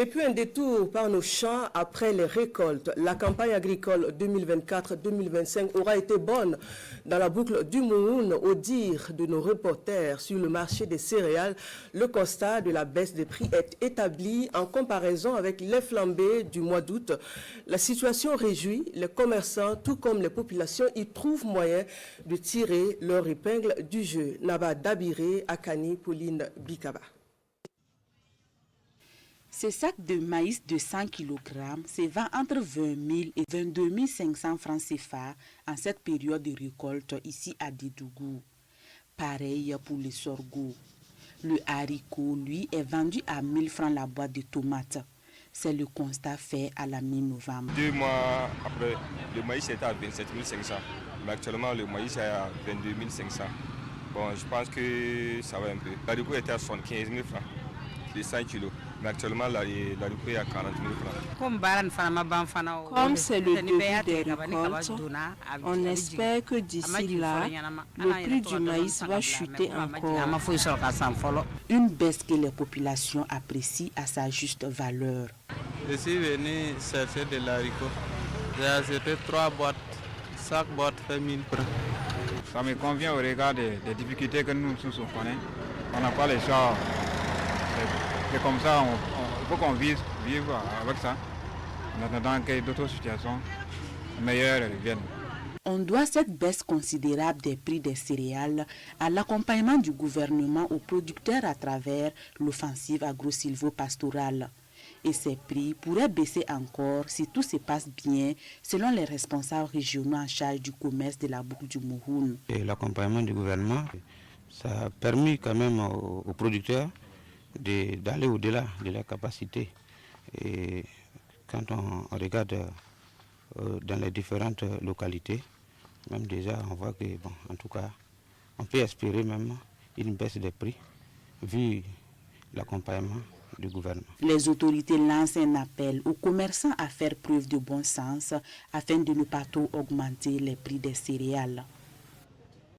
Et puis un détour par nos champs après les récoltes. La campagne agricole 2024-2025 aura été bonne dans la boucle du Mouhoun. Au dire de nos reporters sur le marché des céréales, le constat de la baisse des prix est établi en comparaison avec les flambées du mois d'août. La situation réjouit les commerçants, tout comme les populations, y trouvent moyen de tirer leur épingle du jeu. Naba Dabiré, Akani, Pauline Bikaba. Ce sac de maïs de 100 kg se vend entre 20 000 et 22 500 francs CFA en cette période de récolte ici à Dédougou. Pareil pour le sorgho. Le haricot, lui, est vendu à 1 000 francs la boîte de tomates. C'est le constat fait à la mi-novembre. 2 mois après, le maïs était à 27 500. Mais actuellement, le maïs est à 22 500. Bon, je pense que ça va un peu. L'haricot était à 75 000 francs, les 100 kilos. Mais actuellement, l'haricot est à 40 000 francs. Comme c'est le début des récoltes, on espère que d'ici là, le prix du maïs va chuter encore. Une baisse que les populations apprécient à sa juste valeur. Je suis venu chercher de l'haricot. J'ai acheté 3 boîtes. Chaque boîte fait 1000 francs. Ça me convient au regard des difficultés que nous souffrons. On n'a pas les choix. C'est comme ça, il faut qu'on vive avec ça, en attendant que d'autres situations meilleures viennent. On doit cette baisse considérable des prix des céréales à l'accompagnement du gouvernement aux producteurs à travers l'offensive agro-silvo-pastorale. Et ces prix pourraient baisser encore si tout se passe bien, selon les responsables régionaux en charge du commerce de la boucle du Mouhoun. L'accompagnement du gouvernement, ça a permis quand même aux producteurs d'aller au-delà de la capacité. Et quand on regarde dans les différentes localités, même déjà on voit que, bon, en tout cas, on peut espérer même une baisse des prix vu l'accompagnement du gouvernement. Les autorités lancent un appel aux commerçants à faire preuve de bon sens afin de ne pas trop augmenter les prix des céréales.